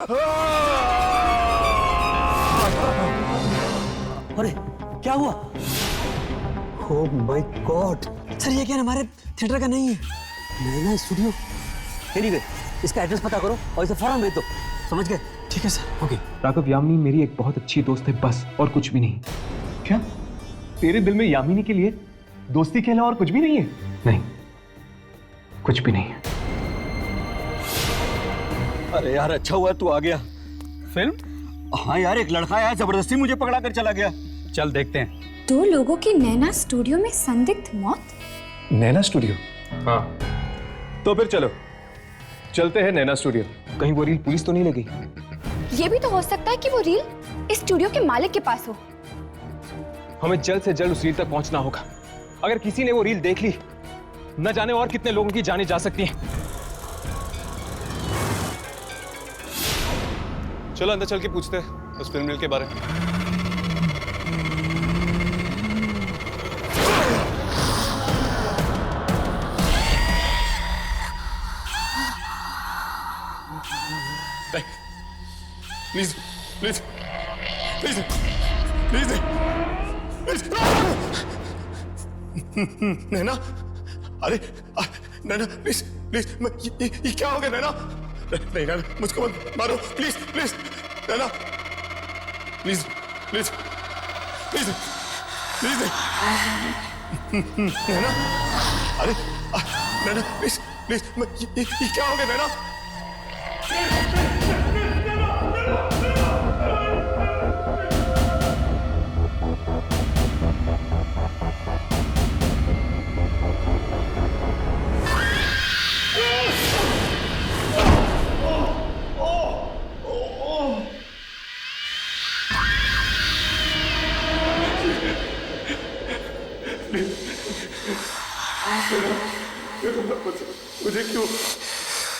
अरे क्या हुआ? ओह माय गॉड सर, ये क्या हमारे थिएटर का नहीं है, नैना स्टूडियो। ठीक इसका एड्रेस पता करो और इसे फौरन भेज दो। समझ गए? ठीक है सर। ओके। राघव, यामिनी मेरी एक बहुत अच्छी दोस्त है, बस और कुछ भी नहीं। क्या तेरे दिल में यामिनी के लिए दोस्ती के अलावा और कुछ भी नहीं है? नहीं, कुछ भी नहीं है। अरे यार अच्छा हुआ तू आ गया। फिल्म? हाँ यार, एक लड़का यार जबरदस्ती मुझे पकड़ा कर चला गया। चल देखते हैं। 2 लोगों की नैना स्टूडियो में संदिग्ध मौत। नैना स्टूडियो? हाँ, तो फिर चलो चलते हैं नैना स्टूडियो। कहीं वो रील पुलिस तो नहीं लगी? ये भी तो हो सकता है कि वो रील इस स्टूडियो के मालिक के पास हो। हमें जल्द से जल्द उस रील तक पहुंचना होगा। अगर किसी ने वो रील देख ली, न जाने और कितने लोगों की जानें जा सकती हैं। चलो अंदर चल के पूछते हैं उस फिल्म रील के बारे में। Please please please please please Naina, अरे नैना प्लीज प्लीज, ये क्या हो गया नैना? नहीं नैना, मुझको मत मारो please please Naina, please please please please Naina, अरे नैना प्लीज प्लीज, ये क्या हो गया नैना?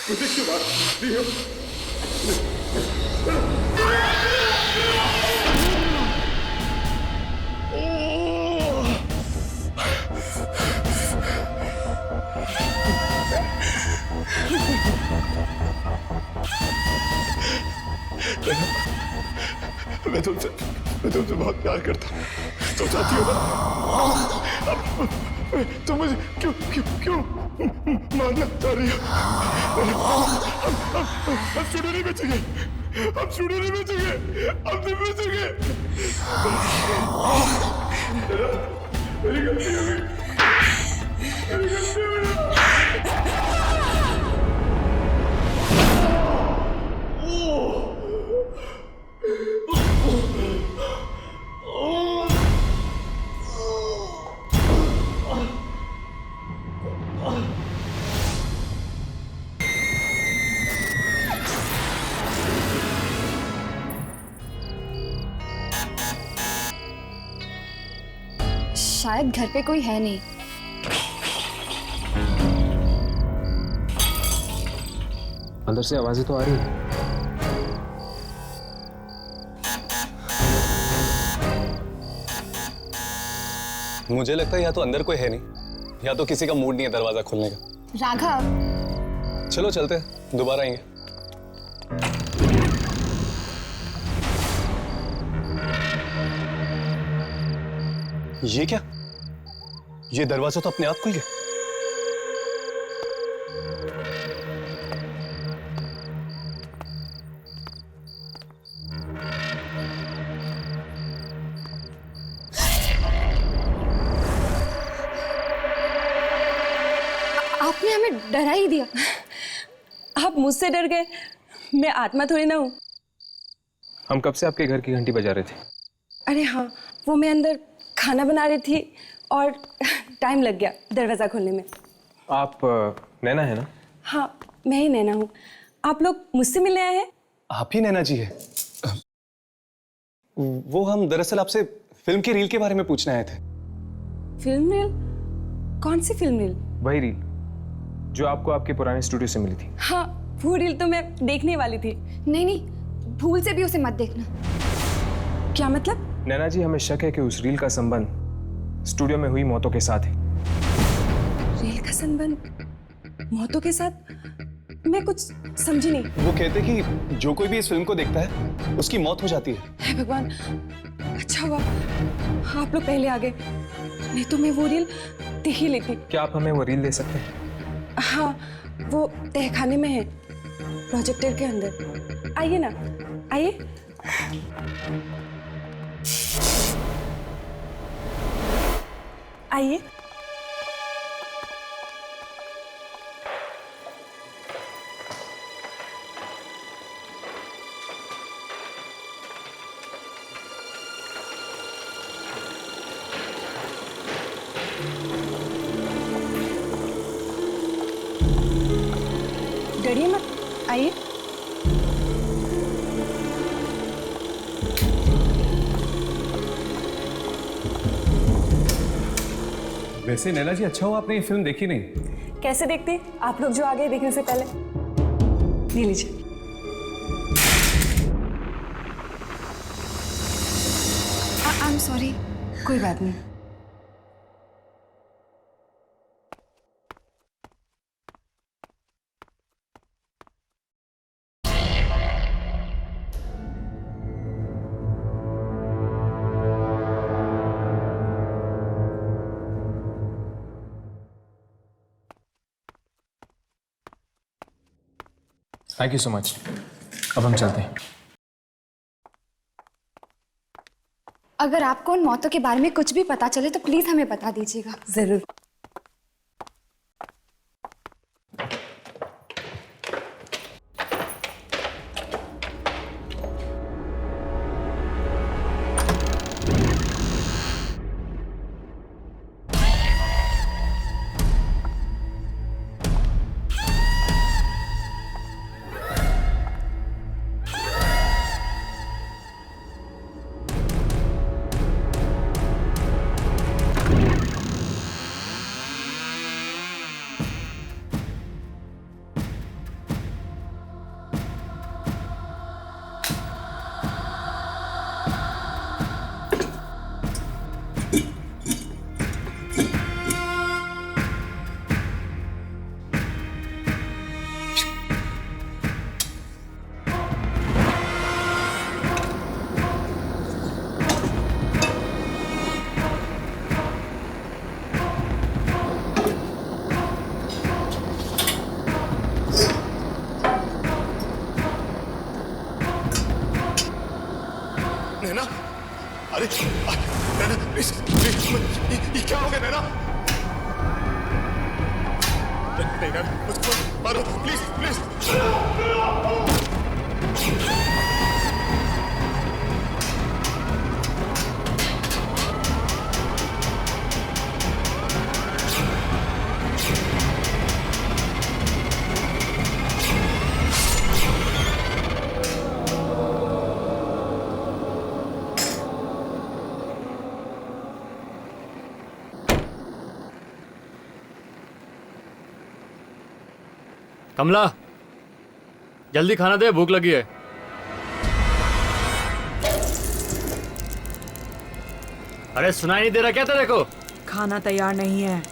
मुझे क्यों मार दिया? मैं तुमसे बहुत प्यार करता हूँ। तुम चाहती हो ना? तुम मुझे क्यों मारना चाह रही हो? हम स्टूडियो नहीं बेचेंगे, हम स्टूडियो नहीं बेचेंगे, हम नहीं बेचेंगे। मेरी गलती हो गई, मेरी गलती हो गई। शायद घर पे कोई है नहीं। अंदर से आवाजें तो आ रही हैं। मुझे लगता है या तो अंदर कोई है नहीं, या तो किसी का मूड नहीं है दरवाजा खोलने का। राघव, चलो चलते हैं, दोबारा आएंगे। ये क्या? ये दरवाजा तो अपने आप खुल गया। आपने हमें डरा ही दिया। आप मुझसे डर गए? मैं आत्मा थोड़ी ना हूं। हम कब से आपके घर की घंटी बजा रहे थे। अरे हाँ, वो मैं अंदर खाना बना रही थी और टाइम लग गया दरवाजा खोलने में। आप नैना है ना? हाँ, मैं ही नैना हूँ। आप लोग मुझसे मिलने आए हैं? आप ही नैना जी है? वो हम दरअसल आपसे फिल्म की रील के बारे में पूछने आए थे। Film reel? कौन सी फिल्म रील? वही रील जो आपको आपके पुराने स्टूडियो से मिली थी। हाँ, वो रील तो मैं देखने वाली थी। नहीं, भूल से भी उसे मत देखना। क्या मतलब? नैना जी, हमें शक है कि उस रील का संबंध स्टूडियो में हुई मौतों के साथ है। रील का संबंध मौतों के साथ? मैं कुछ समझी नहीं। वो कहते कि जो कोई भी इस फिल्म को देखता है उसकी मौत हो जाती है। हे भगवान, अच्छा हुआ आप लोग पहले आ गए, नहीं तो मैं वो रील देख ही लेती। क्या आप हमें वो रील दे सकते हैं? हाँ, वो तहखाने में है, प्रोजेक्टर के अंदर। आइए ना, आइए। आइए। डरिए मत, आइए। वैसे नैना जी, अच्छा हुआ आपने ये फिल्म देखी नहीं। कैसे देखती आप लोग जो आ गए देखने से पहले। ले लीजिए। I am sorry. कोई बात नहीं। Thank you so much. अब हम चलते हैं। अगर आपको उन मौतों के बारे में कुछ भी पता चले तो प्लीज हमें बता दीजिएगा। जरूर। नैना, अरे नैना प्लीज प्लीज, ये क्या हो गया नैना? नैना मुझको मारो प्लीज प्लीज। कमला, जल्दी खाना दे, भूख लगी है। अरे सुनाई नहीं दे रहा क्या तेरे को? खाना तैयार नहीं है,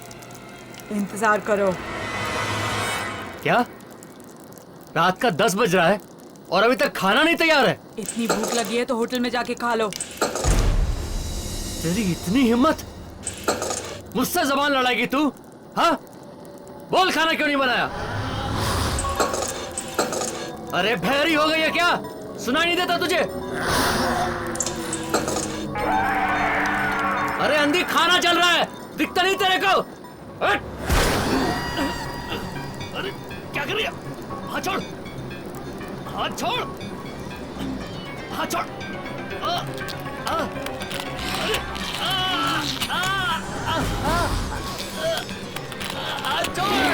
इंतजार करो। क्या? रात का 10 बज रहा है और अभी तक खाना नहीं तैयार है? इतनी भूख लगी है तो होटल में जाके खा लो। तेरी इतनी हिम्मत, मुझसे जबान लड़ाएगी तू? हाँ, बोल खाना क्यों नहीं बनाया? अरे भैरी हो गई है क्या? सुनाई नहीं देता तुझे? अरे अंधी, खाना चल रहा है, दिखता नहीं तेरे को? अरे क्या कर रही है? हाथ छोड़, हाथ छोड़, हाथ छोड़। हाथ छोड़।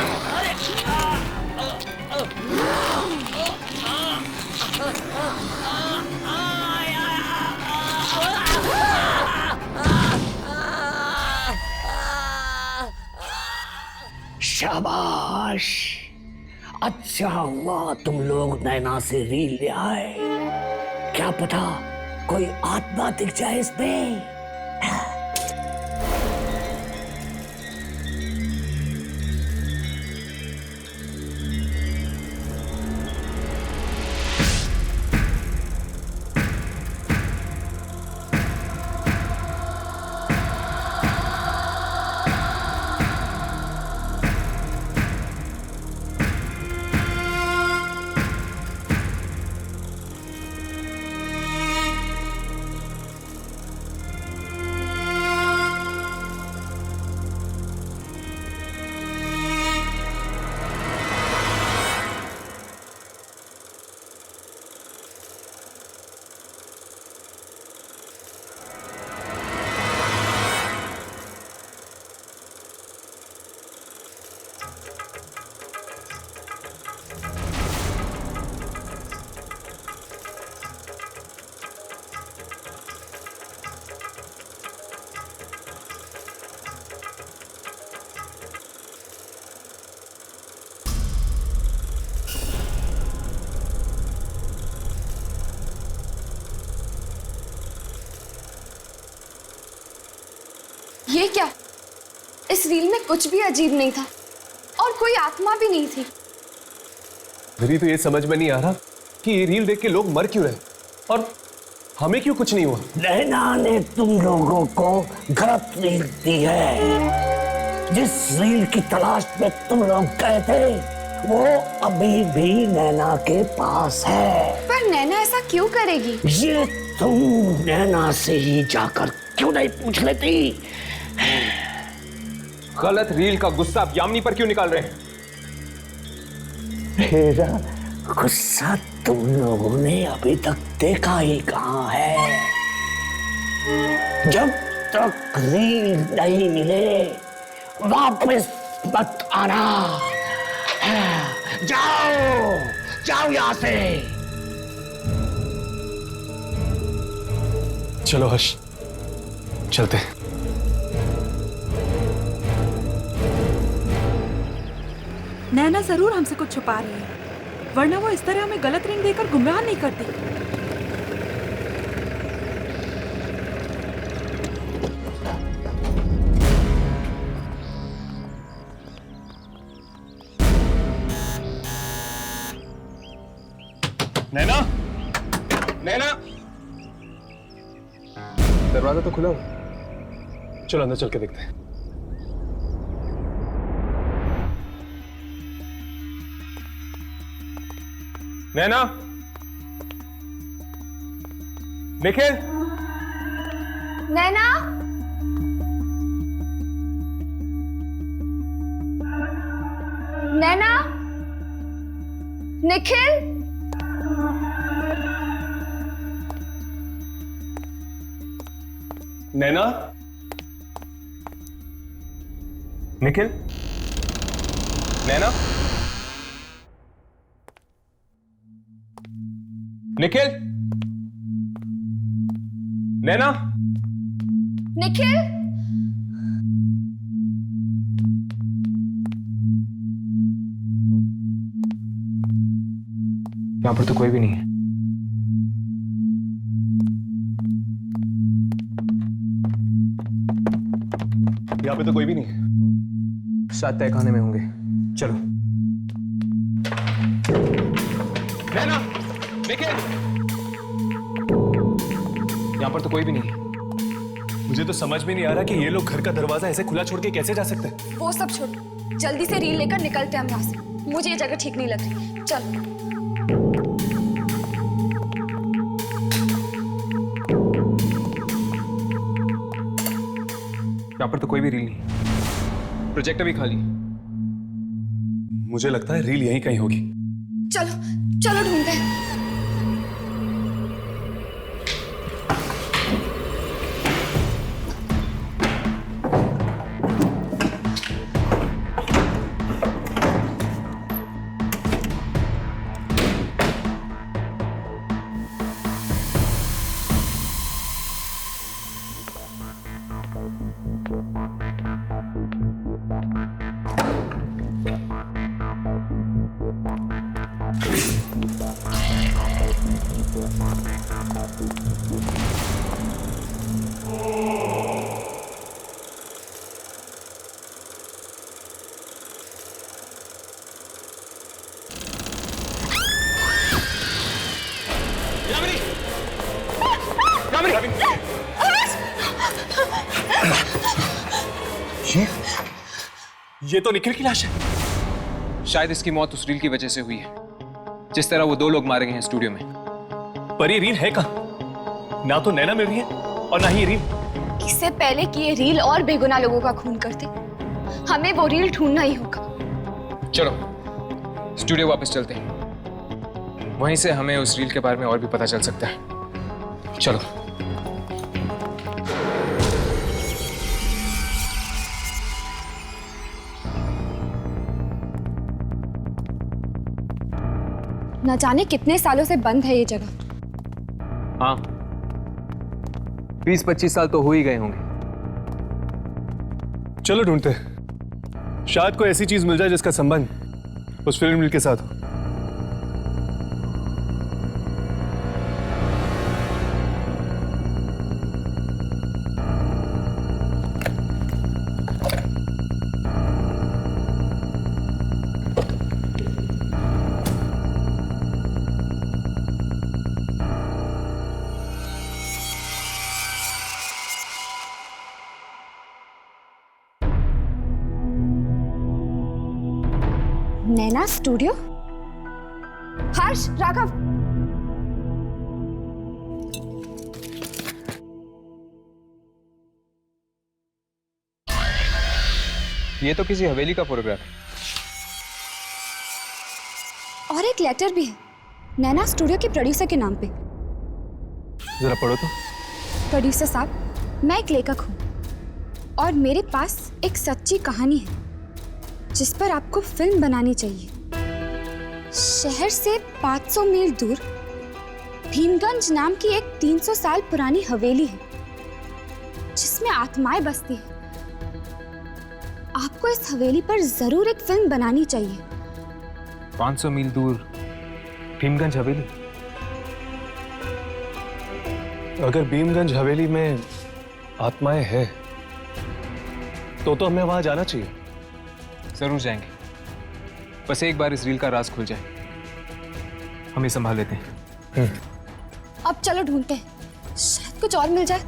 शाबाश, अच्छा हुआ तुम लोग नैना से रील ले आए। क्या पता कोई आत्मा दिख जाए इसमें। ये क्या? इस रील में कुछ भी अजीब नहीं था और कोई आत्मा भी नहीं थी। मेरी तो ये समझ में नहीं आ रहा कि ये रील देख के लोग मर क्यों रहे और हमें क्यों कुछ नहीं हुआ। नैना ने तुम लोगों को गलत रील दी है। जिस रील की तलाश में तुम लोग गए थे वो अभी भी नैना के पास है। पर नैना ऐसा क्यों करेगी? ये तुम नैना से ही जाकर क्यों नहीं पूछ लेती? गलत रील का गुस्सा आप यामिनी पर क्यों निकाल रहे हैं? मेरा गुस्सा तुम लोगों ने अभी तक देखा ही कहाँ है। जब तक रील नहीं मिले वापस मत आना। जाओ जाओ यहाँ से। चलो हर्ष, चलते हैं। नैना जरूर हमसे कुछ छुपा रही है, वरना वो इस तरह हमें गलत रिंग देकर गुमराह नहीं करती। नैना, नैना, दरवाजा तो खुला हो। चलो अंदर चल के देखते हैं। नैना, निखिल, नैना, नैना, निखिल, नैना, निखिल, नैना, निखिल, नैना, निखिल, यहां पर तो कोई भी नहीं है। यहाँ पे तो कोई भी नहीं है। शायद तहखाने में होंगे। चलो। नैना, निखिल, यहां पर तो कोई भी नहीं है। मुझे तो समझ में नहीं आ रहा कि ये लोग घर का दरवाजा ऐसे खुला छोड़ के कैसे जा सकते हैं। वो सब छोड़, जल्दी से रील लेकर निकलते हैं हम यहाँ से। मुझे ये जगह ठीक नहीं लग रही। चल। यहां पर तो कोई भी रील नहीं। प्रोजेक्टर भी खाली। मुझे लगता है रील यहीं कहीं होगी। चलो चलो ढूंढते हैं। ये तो निखिल की लाश है। शायद इसकी मौत उस रील की वजह से हुई है, जिस तरह वो 2 लोग मारे गए हैं स्टूडियो में। पर ये रील है कहाँ? ना तो नैना मिल रही है और ना ही ये रील। इससे पहले कि ये रील और बेगुनाह लोगों का खून करते, हमें वो रील ढूंढना ही होगा। चलो स्टूडियो वापस चलते हैं, वहीं से हमें उस रील के बारे में और भी पता चल सकता है। चलो। न जाने कितने सालों से बंद है ये जगह। हाँ, 20-25 साल तो हो ही गए होंगे। चलो ढूंढते हैं, शायद कोई ऐसी चीज मिल जाए जिसका संबंध उस फिल्म रील के साथ हो। नैना स्टूडियो? हर्ष, राघव, ये तो किसी हवेली का फोटोग्राफ है। और एक लेटर भी है नैना स्टूडियो के प्रोड्यूसर के नाम पे। जरा पढ़ो तो। प्रोड्यूसर साहब, मैं एक लेखक हूँ और मेरे पास एक सच्ची कहानी है जिस पर आपको फिल्म बनानी चाहिए। शहर से 500 मील दूर भीमगंज नाम की एक 300 साल पुरानी हवेली है जिसमें आत्माएं बसती हैं। आपको इस हवेली पर जरूर एक फिल्म बनानी चाहिए। 500 मील दूर भीमगंज हवेली? अगर भीमगंज हवेली में आत्माएं हैं तो हमें वहां जाना चाहिए। जरूर जाएंगे, बस एक बार इस रील का राज खुल जाए, हम ये संभाल लेते हैं। अब चलो ढूंढते हैं, शायद कुछ और मिल जाए।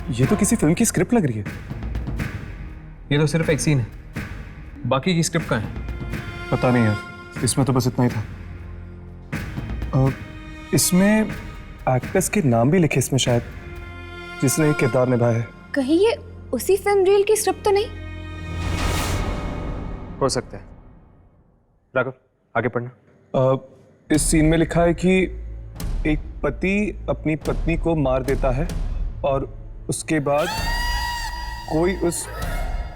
ये तो किसी फिल्म की स्क्रिप्ट लग रही है। ये तो सिर्फ एक सीन है, बाकी की स्क्रिप्ट कहाँ है? पता नहीं यार, इसमें तो बस इतना ही था। इसमें एक्टर्स के नाम भी लिखे इसमें शायद, जिसने एक किरदार निभाया है। कहीं ये उसी फिल्म रील की स्क्रिप्ट तो नहीं? हो सकता है। राघव, आगे पढ़ना। इस सीन में लिखा है कि एक पति अपनी पत्नी को मार देता है और उसके बाद कोई उस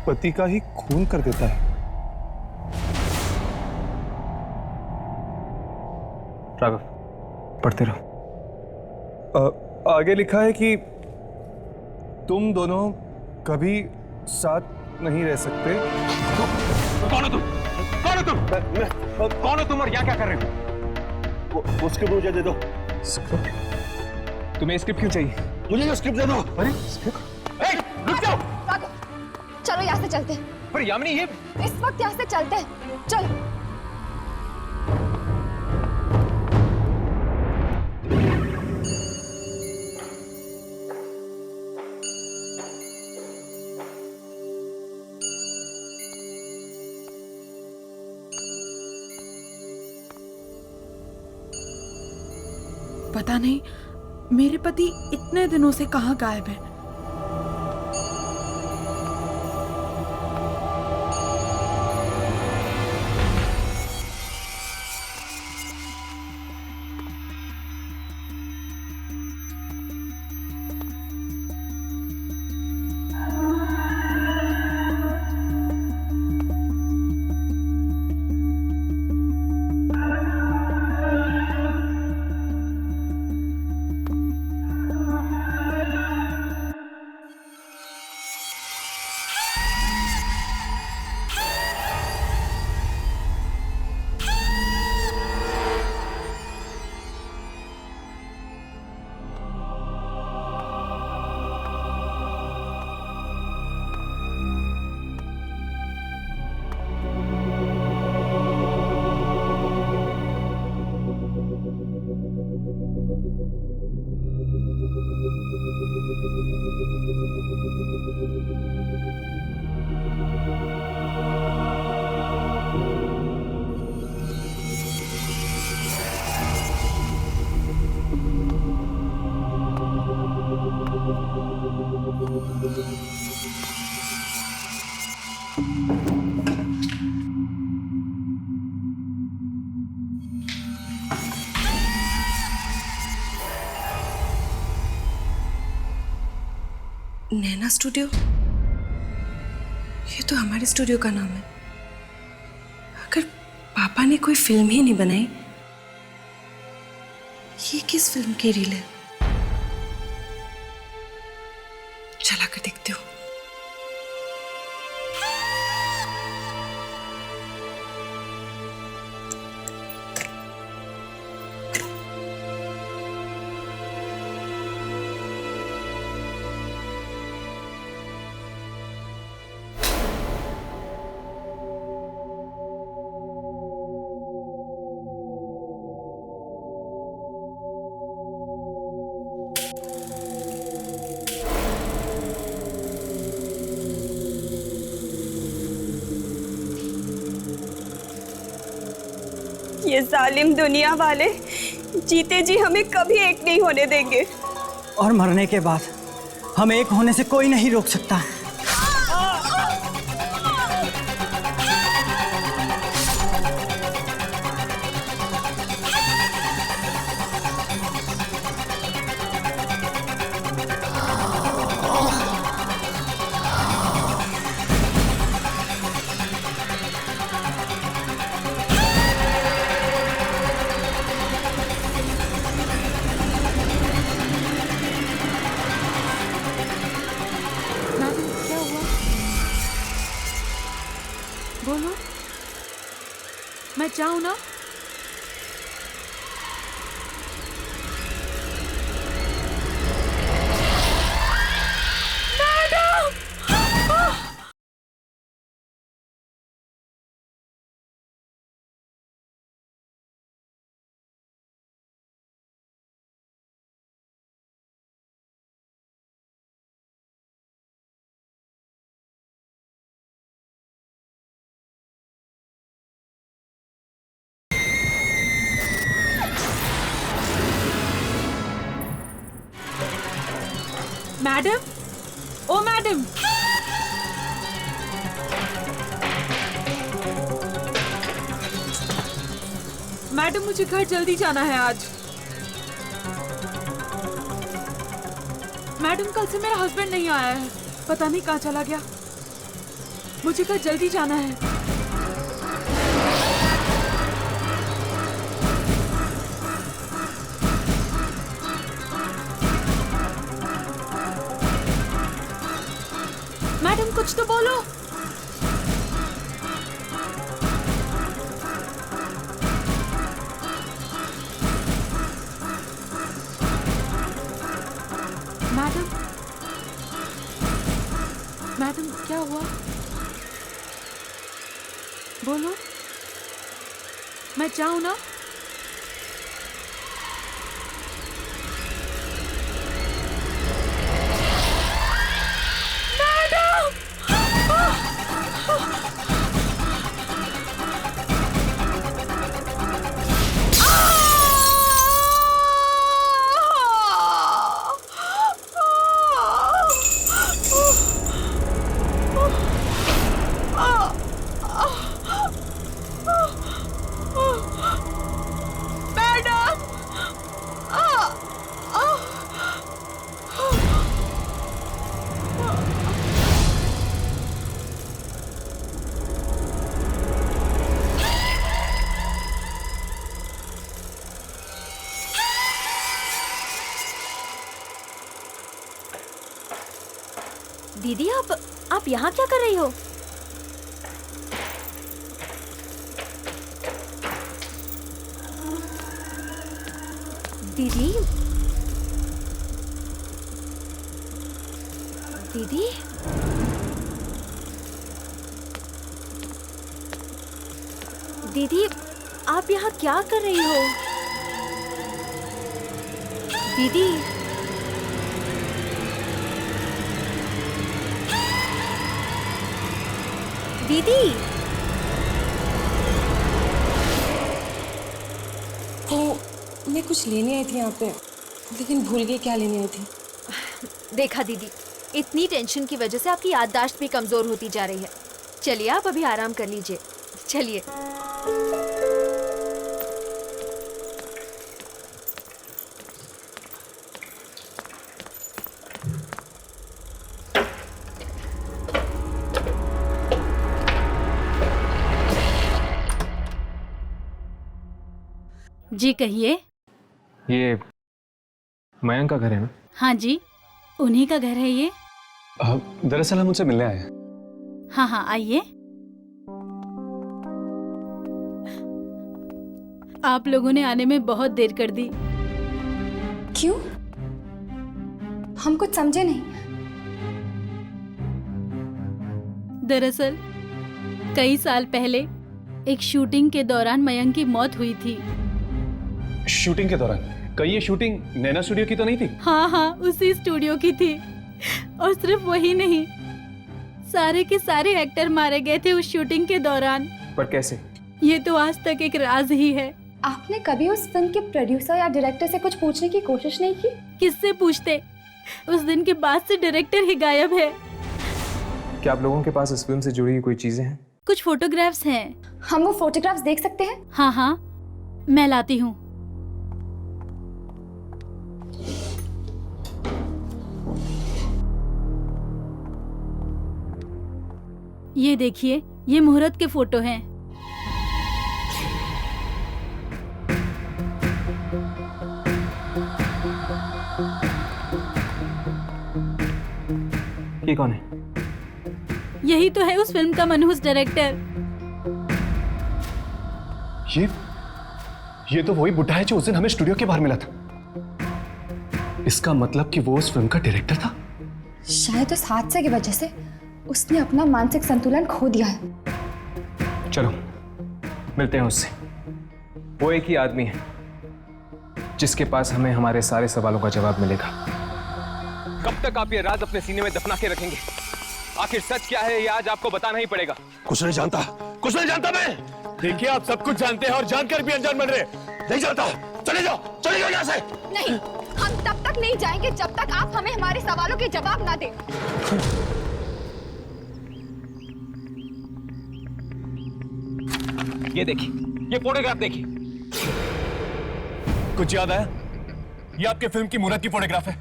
पति का ही खून कर देता है। राघव, पढ़ते रहो। आगे लिखा है कि तुम दोनों कभी साथ नहीं रह सकते। कौन हो तुम? कौन हो तुम? कौन हो तुम और यहाँ क्या कर रहे हो? वो स्क्रिप्ट मुझे दे दो। तुम्हें स्क्रिप्ट क्यों चाहिए? मुझे ये स्क्रिप्ट दे दो। अरे स्क्रिप्ट? रुक जाओ। राघव, चलो यहाँ से चलते हैं। पर यामिनी, ये इस वक्त यहाँ से चलते हैं, चलो। पता नहीं मेरे पति इतने दिनों से कहाँ गायब है। नैना स्टूडियो? ये तो हमारे स्टूडियो का नाम है। अगर पापा ने कोई फिल्म ही नहीं बनाई, ये किस फिल्म की रील है? चला कर देखती हूँ। ये जालिम दुनिया वाले जीते जी हमें कभी एक नहीं होने देंगे। और मरने के बाद हम एक होने से कोई नहीं रोक सकता। बोलो, मैं जाऊं ना? मैडम, ओ मैडम, मैडम मुझे घर जल्दी जाना है आज। मैडम कल से मेरा हस्बैंड नहीं आया है, पता नहीं कहाँ चला गया। मुझे घर जल्दी जाना है। मैडम कुछ तो बोलो। मैडम, मैडम क्या हुआ? बोलो, मैं जाऊं ना? दीदी आप यहाँ क्या कर रही हो? दीदी, दीदी, दीदी आप यहाँ क्या कर रही हो? दीदी, दीदी, मैं कुछ लेने आई थी यहाँ पे, लेकिन भूल गई क्या लेने आई थी। देखा दीदी, इतनी टेंशन की वजह से आपकी याददाश्त भी कमजोर होती जा रही है। चलिए आप अभी आराम कर लीजिए। चलिए। जी कहिए। ये मयंक का घर है ना? हाँ जी, उन्हीं का घर है ये। दरअसल हम उनसे मिलने आए हैं। हाँ हाँ आइए। आप लोगों ने आने में बहुत देर कर दी। क्यों? हम कुछ समझे नहीं। दरअसल कई साल पहले एक शूटिंग के दौरान मयंक की मौत हुई थी। शूटिंग के दौरान? कहीं ये शूटिंग नैना स्टूडियो की तो नहीं थी? हाँ हाँ उसी स्टूडियो की थी। और सिर्फ वही नहीं, सारे के सारे एक्टर मारे गए थे उस शूटिंग के दौरान। पर कैसे? ये तो आज तक एक राज ही है। आपने कभी उस फिल्म के प्रोड्यूसर या डायरेक्टर से कुछ पूछने की कोशिश नहीं की? किससे पूछते? उस दिन के बाद से डायरेक्टर ही गायब है। क्या आप लोगों के पास इस फिल्म से जुड़ी हुई कोई चीजें हैं? कुछ फोटोग्राफ्स हैं। हम वो फोटोग्राफ्स देख सकते हैं? हाँ हाँ मैं लाती हूँ। ये देखिए, ये मुहूर्त के फोटो हैं। ये कौन है? यही तो है उस फिल्म का मनहूस डायरेक्टर। ये तो वही बुड्ढा है जो उस दिन हमें स्टूडियो के बाहर मिला था। इसका मतलब कि वो उस फिल्म का डायरेक्टर था। शायद उस हादसे की वजह से उसने अपना मानसिक संतुलन खो दिया है। चलो मिलते हैं उससे। वो एक ही आदमी है जिसके पास हमें हमारे सारे सवालों का जवाब मिलेगा। कब तक आप ये राज अपने सीने में दफना के रखेंगे? आखिर सच क्या है ये आज आपको बताना ही पड़ेगा। कुछ नहीं जानता, कुछ नहीं जानता मैं। देखिए आप सब कुछ जानते हैं और जानकर भी अनजान बन रहे। नहीं जानता, चले जाओ यहाँ से। नहीं, हम तब तक नहीं जाएंगे जब तक आप हमें हमारे सवालों के जवाब ना दें। ये देखिए, ये फोटोग्राफ देखिए। कुछ याद आया? ये आपके फिल्म की मुहूर्त की फोटोग्राफ है।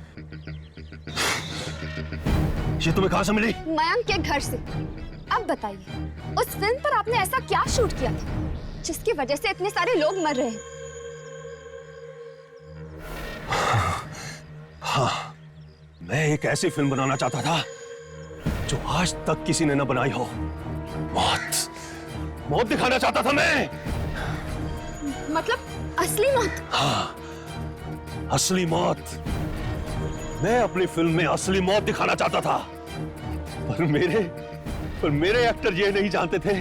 ये तुम्हें कहां से मिली? मयंक के घर से। अब बताइए, उस फिल्म पर आपने ऐसा क्या शूट किया था जिसकी वजह से इतने सारे लोग मर रहे हैं? हाँ, मैं एक ऐसी फिल्म बनाना चाहता था जो आज तक किसी ने न बनाई हो। मौत दिखाना चाहता था मैं। मतलब असली मौत? हाँ, असली मौत। मैं अपनी फिल्म में असली मौत दिखाना चाहता था, पर मेरे एक्टर ये नहीं जानते थे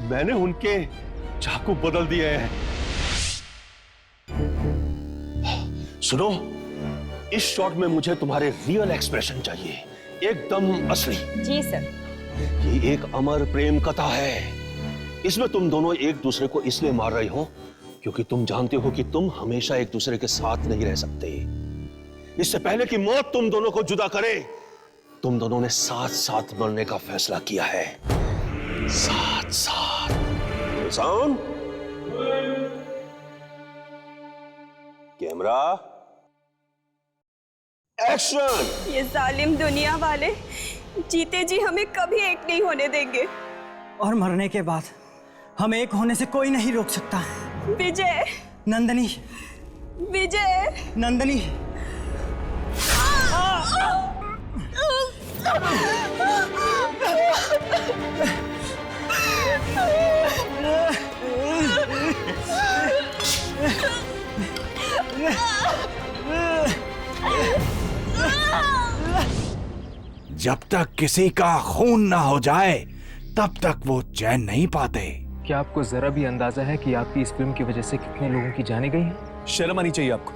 मैंने उनके चाकू बदल दिए हैं। सुनो, इस शॉट में मुझे तुम्हारे रियल एक्सप्रेशन चाहिए, एकदम असली। जी सर। ये एक अमर प्रेम कथा है। इसमें तुम दोनों एक दूसरे को इसलिए मार रही हो क्योंकि तुम जानते हो कि तुम हमेशा एक दूसरे के साथ नहीं रह सकते। इससे पहले कि मौत तुम दोनों को जुदा करे, तुम दोनों ने साथ साथ मरने का फैसला किया है। साथ साथ। Sound, camera, action. ये जालिम दुनिया वाले जीते जी हमें कभी एक नहीं होने देंगे। और मरने के बाद हम एक होने से कोई नहीं रोक सकता। विजय, नंदनी, विजय, नंदनी। जब तक किसी का खून ना हो जाए तब तक वो चैन नहीं पाते। क्या आपको जरा भी अंदाजा है कि आपकी इस फिल्म की वजह से कितने लोगों की जाने गई हैं? शर्म आनी चाहिए आपको।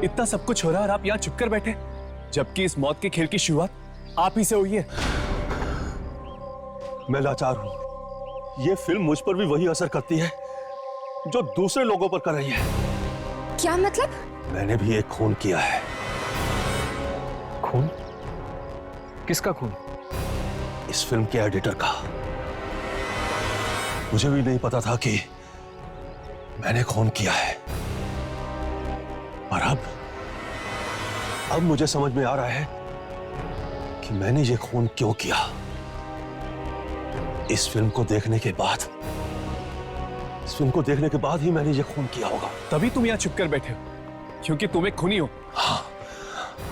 इतना सब कुछ हो रहा है और आप यहाँ चुप कर बैठे, जबकि इस मौत के खेल की शुरुआत आप ही से हुई है। मैं लाचार हूं। ये फिल्म मुझ पर भी वही असर करती है जो दूसरे लोगों पर कर रही है। क्या मतलब? मैंने भी एक खून किया है। खून? किसका खून? इस फिल्म के एडिटर का। मुझे भी नहीं पता था कि मैंने खून किया है, और अब मुझे समझ में आ रहा है कि मैंने ये खून क्यों किया। इस फिल्म को देखने के बाद इस फिल्म को देखने के बाद ही मैंने ये खून किया होगा। तभी तुम यहाँ छुप कर बैठे हो, क्योंकि तुम एक खूनी हो।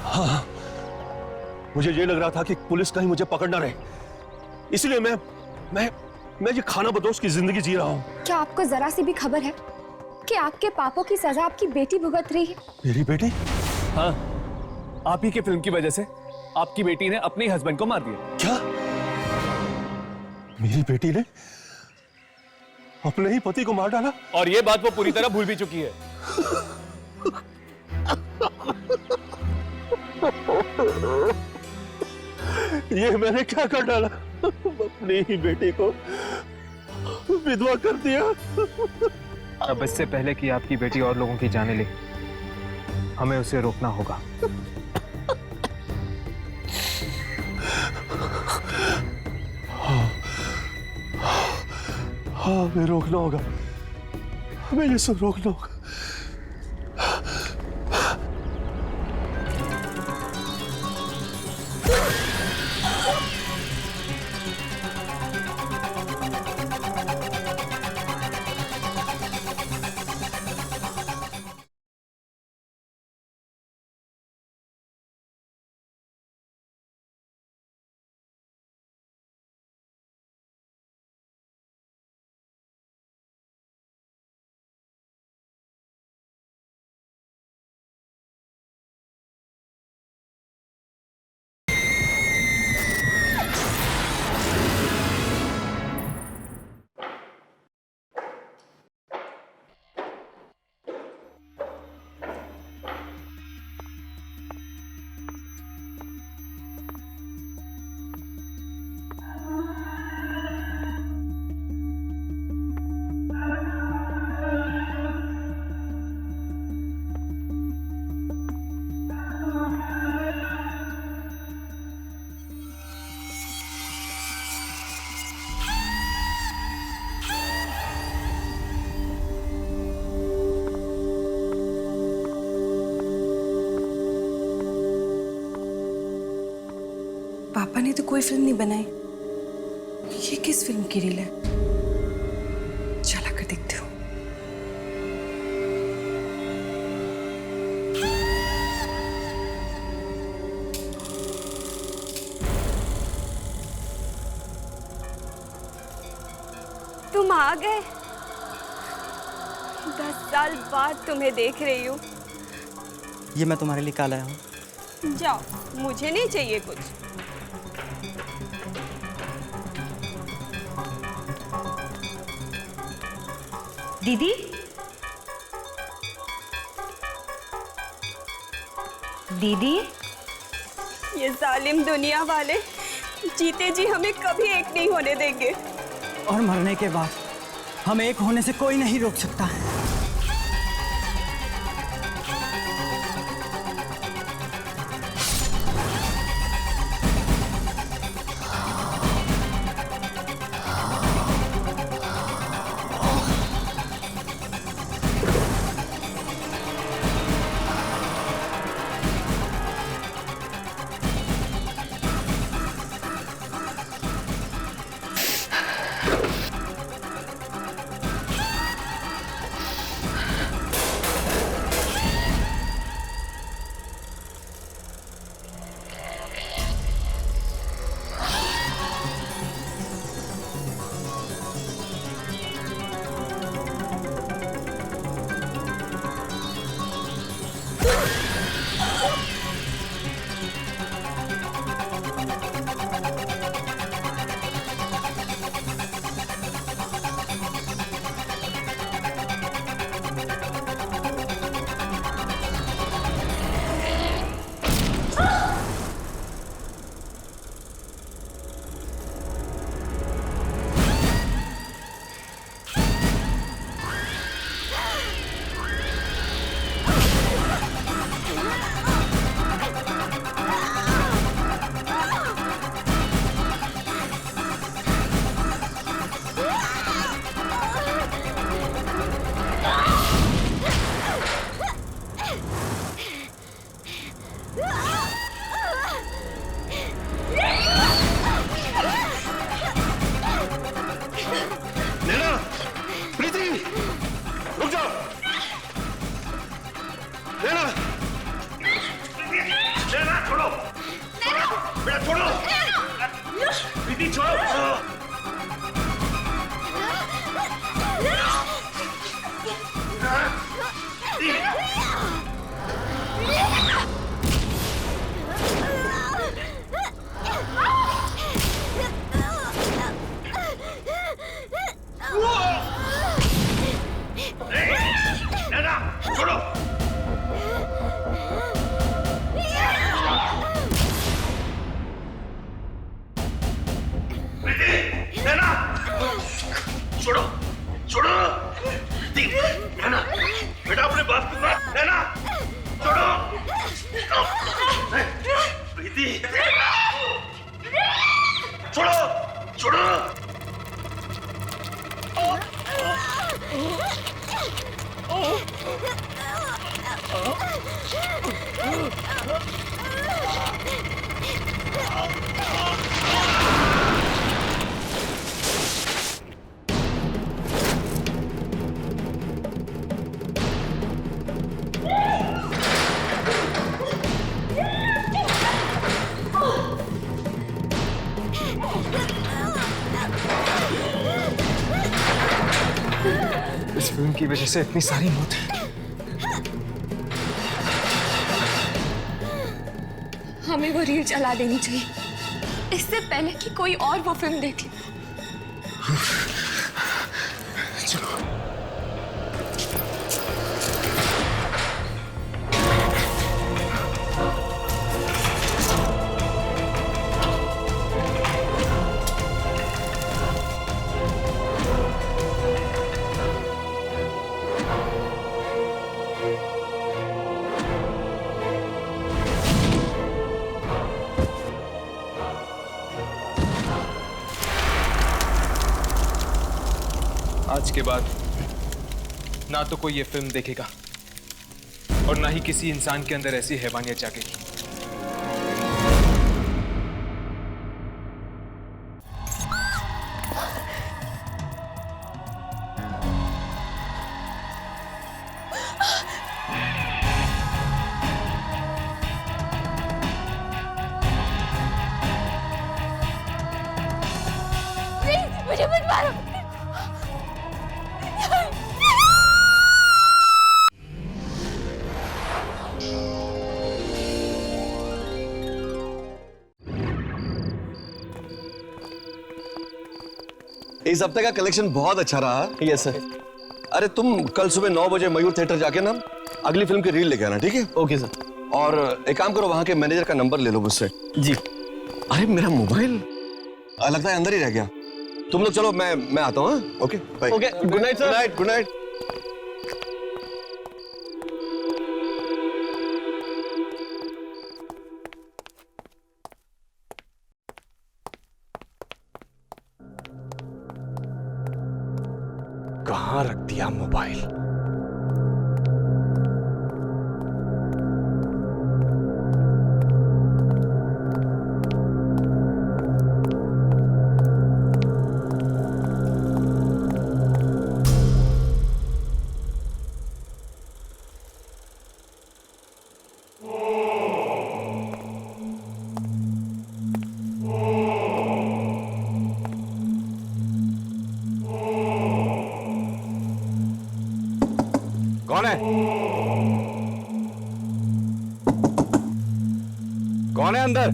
हाँ, मुझे ये लग रहा था कि पुलिस कहीं मुझे पकड़ ना रहे, इसलिए मैं ये खाना बदोश की जिंदगी जी रहा हूँ। क्या आपको जरा सी भी खबर है कि आपके पापों की सजा आपकी बेटी भुगत रही है? मेरी बेटी? हाँ, आप ही के फिल्म की वजह से आपकी बेटी ने अपने हस्बैंड को मार दिया। क्या? मेरी बेटी ने अपने ही पति को मार डाला? और ये बात वो पूरी तरह भूल भी चुकी है। ये मैंने क्या कर डाला? अपनी ही बेटी को विधवा कर दिया। अब इससे पहले कि आपकी बेटी और लोगों की जाने ले, हमें उसे रोकना होगा। हाँ, हमें रोकना होगा, हमें ये सब रोकना होगा। पापा ने तो कोई फिल्म नहीं बनाई, ये किस फिल्म की रील है? चला कर देखती हूँ। तुम आ गए। 10 साल बाद तुम्हें देख रही हूँ। ये मैं तुम्हारे लिए काला हूँ। जाओ, मुझे नहीं चाहिए कुछ। दीदी, दीदी, ये जालिम दुनिया वाले जीते जी हमें कभी एक नहीं होने देंगे। और मरने के बाद हम एक होने से कोई नहीं रोक सकता। नैना नैना छोड़ो बेटा छोड़ो प्रीति छोड़ो नैना छोड़ो नैना छोड़ो छोड़ो नैना बेटा अपने बाप को मार नैना छोड़ो प्रीति छोड़ो छोड़ो इस फिल्म की वजह से इतनी सारी मौत। हमें वो रील चला देनी चाहिए इससे पहले कि कोई और वो फिल्म देख ले। आज के बाद ना तो कोई ये फिल्म देखेगा और ना ही किसी इंसान के अंदर ऐसी हैवानियत जागेगी। मुझे मत मारो। इस हफ्ते का कलेक्शन बहुत अच्छा रहा। Yes sir. अरे तुम कल सुबह 9 बजे मयूर थिएटर जाके ना अगली फिल्म की रील लेके आना, ठीक है? Okay sir. और एक काम करो, वहां के मैनेजर का नंबर ले लो मुझसे। जी। अरे मेरा मोबाइल लगता है अंदर ही रह गया। तुम लोग चलो, मैं आता हूँ। Okay bye. Okay good night sir. Good night good night. कहाँ रख दिया मोबाइल? कौन है? कौन है अंदर?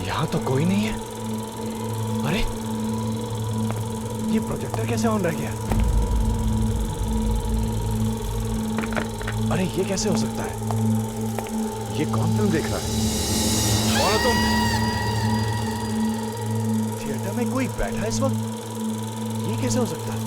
यहां तो कोई नहीं है। अरे ये प्रोजेक्टर कैसे ऑन रह गया? अरे ये कैसे हो सकता है? ये कौन फिल्म देख रहा है? कौन हो तुम? थिएटर में कोई बैठा है इस वक्त? ये कैसे हो सकता है?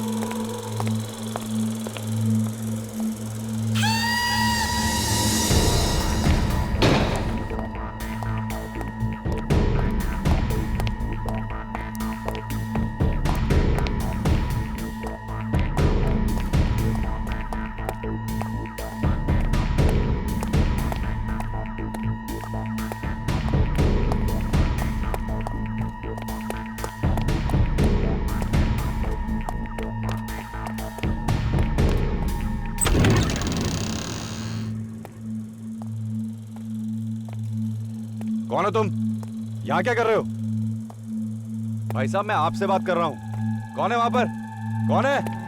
कौन हो तुम? यहाँ क्या कर रहे हो? भाई साहब, मैं आपसे बात कर रहा हूँ। कौन है वहां पर? कौन है?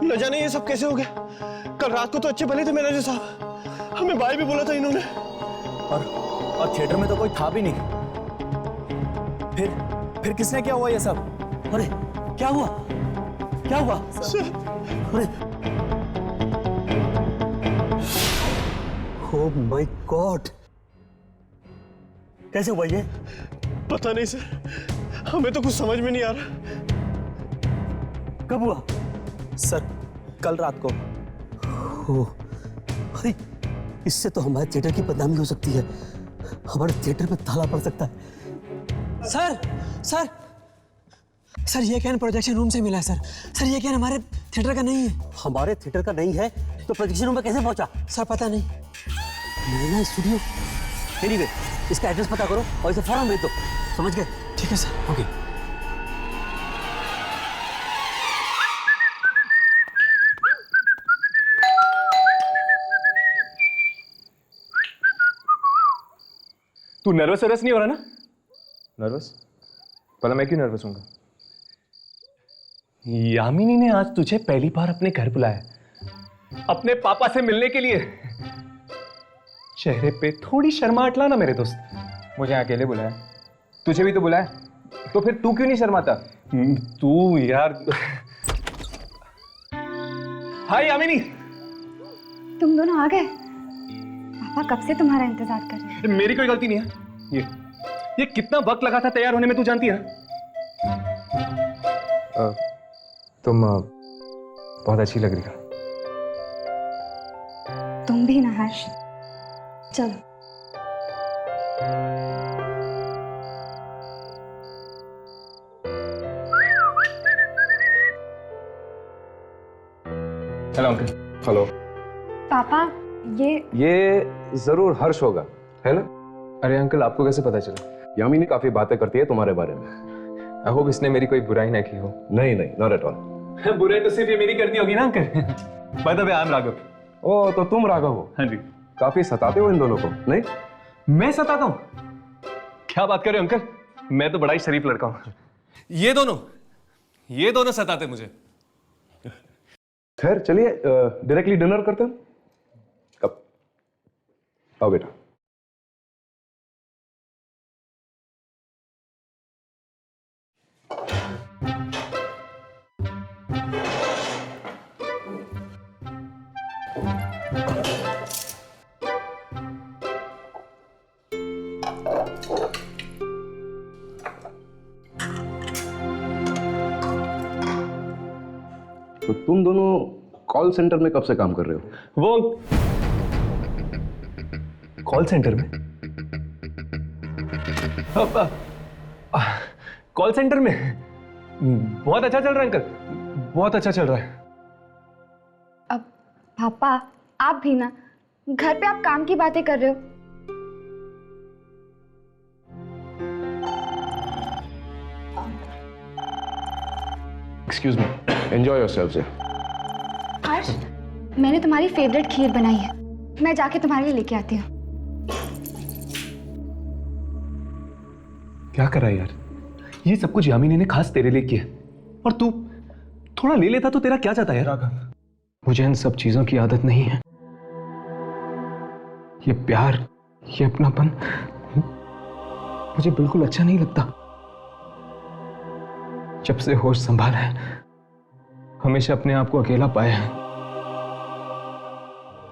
न जाने ये सब कैसे हो गया। कल रात को तो अच्छे भले थे मैनेजर साहब, हमें बाय भी बोला था इन्होंने। और थिएटर में तो कोई था भी नहीं। फिर किसने किया हुआ ये सब? अरे क्या हुआ? क्या हुआ? अरे ओह माय गॉड, कैसे हुआ ये? पता नहीं सर, हमें तो कुछ समझ में नहीं आ रहा। कब हुआ? सर कल रात को। ओह, अरे इससे तो हमारे थिएटर की बदनामी हो सकती है, हमारे थिएटर पे ताला पड़ सकता है। सर सर सर, ये कैन प्रोजेक्शन रूम से मिला है सर। सर ये कैन हमारे थिएटर का नहीं है। हमारे थिएटर का नहीं है तो प्रोजेक्शन रूम में कैसे पहुंचा? सर पता नहीं। नैना स्टूडियो? एनीवे, इसका एड्रेस पता करो और इसे फौरन भेज दो। समझ गए? ठीक है सर। ओके। तू नर्वस नहीं हो रहा ना? नर्वस? भला मैं क्यों नर्वस होऊंगा? यामिनी ने आज तुझे पहली बार अपने घर बुलाया, अपने पापा से मिलने के लिए। चेहरे पे थोड़ी शर्माहट ला ना मेरे दोस्त। मुझे अकेले बुलाया, तुझे भी तो बुलाया, तो फिर तू क्यों नहीं शर्माता? तू यार। हाय यामिनी। तुम दोनों आ गए? पापा कब से तुम्हारा इंतजार कर रहे हैं। मेरी कोई गलती नहीं है। ये कितना वक्त लगा था तैयार होने में, तू जानती है ना? तुम बहुत अच्छी लग रही हो। तुम भी ना हर्ष। चलो। Hello uncle. हेलो। पापा ये जरूर हर्ष होगा, है ना? अरे अंकल, आपको कैसे पता चला? यामिनी काफी बातें करती है तुम्हारे बारे में। आई होप इसने मेरी कोई बुराई ना की हो। नहीं, नॉट एट ऑल। बुराई तो सिर्फ ये मेरी करनी होगी ना uncle. By the way, I am Raghav. ओ, तो तुम राघव हो? हाँ जी। काफी सताते हो इन दोनों को, नहीं? मैं सताता हूँ? क्या बात कर रहे हो अंकल, मैं तो बड़ा ही शरीफ लड़का हूँ। ये दोनों सताते मुझे। खैर चलिए, डायरेक्टली डिनर करते हैं। कब? आओ बेटा। तो तुम दोनों कॉल सेंटर में कब से काम कर रहे हो? वो कॉल सेंटर में? कॉल सेंटर में बहुत अच्छा चल रहा है अंकल, बहुत अच्छा चल रहा है। अब पापा आप भी ना, घर पे आप काम की बातें कर रहे हो। Excuse me, enjoy yourselves. Harsh, मैंने तुम्हारी फेवरेट खीर बनाई है, मैं जाके तुम्हारे लिए लेके आती हूँ। क्या कर रहा है यार? ये सब कुछ यामिनी ने खास तेरे लिए किया, और तू थोड़ा ले लेता तो तेरा क्या जाता है यार? मुझे इन सब चीजों की आदत नहीं है। ये प्यार, ये अपनापन मुझे बिल्कुल अच्छा नहीं लगता। जब से होश संभाला है हमेशा अपने आप को अकेला पाया है।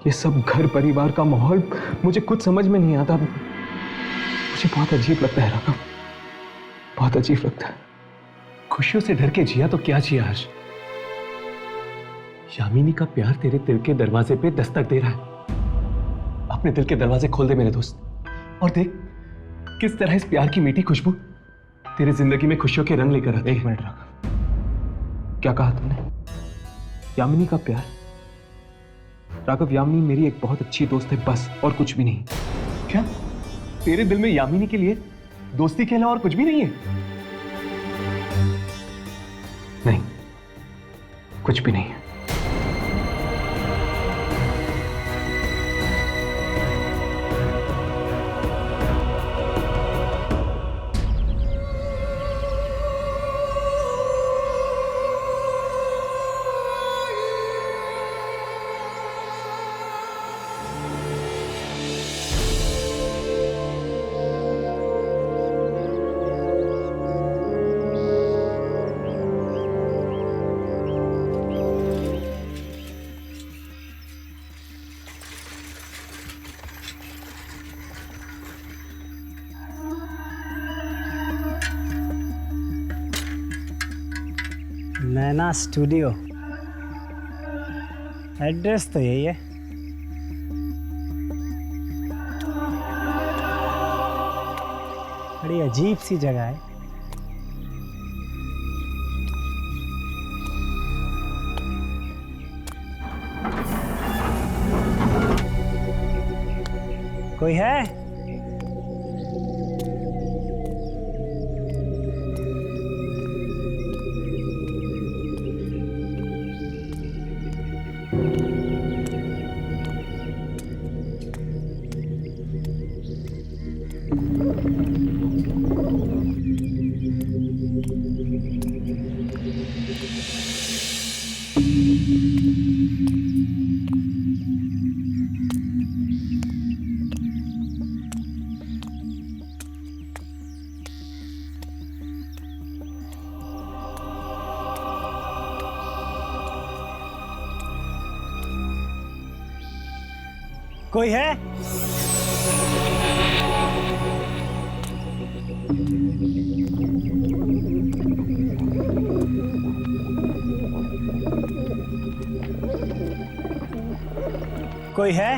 ये सब घर परिवार का माहौल मुझे कुछ समझ में नहीं आता। मुझे बहुत अजीब लगता है राघव, बहुत अजीब लगता है। खुशियों से डर के जिया तो क्या जिया आज। यामिनी का प्यार तेरे दिल के दरवाजे पे दस्तक दे रहा है। अपने दिल के दरवाजे खोल दे मेरे दोस्त, और देख किस तरह इस प्यार की मीठी खुशबू तेरे जिंदगी में खुशियों के रंग लेकर आती है। 1 मिनट राघव, क्या कहा तुमने? यामिनी का प्यार? राघव, यामिनी मेरी एक बहुत अच्छी दोस्त है बस, और कुछ भी नहीं। क्या तेरे दिल में यामिनी के लिए दोस्ती के अलावा और कुछ भी नहीं है? नहीं, कुछ भी नहीं है। नैना स्टूडियो, एड्रेस तो यही है। बड़ी अजीब सी जगह है। कोई है? कोई है? कोई है?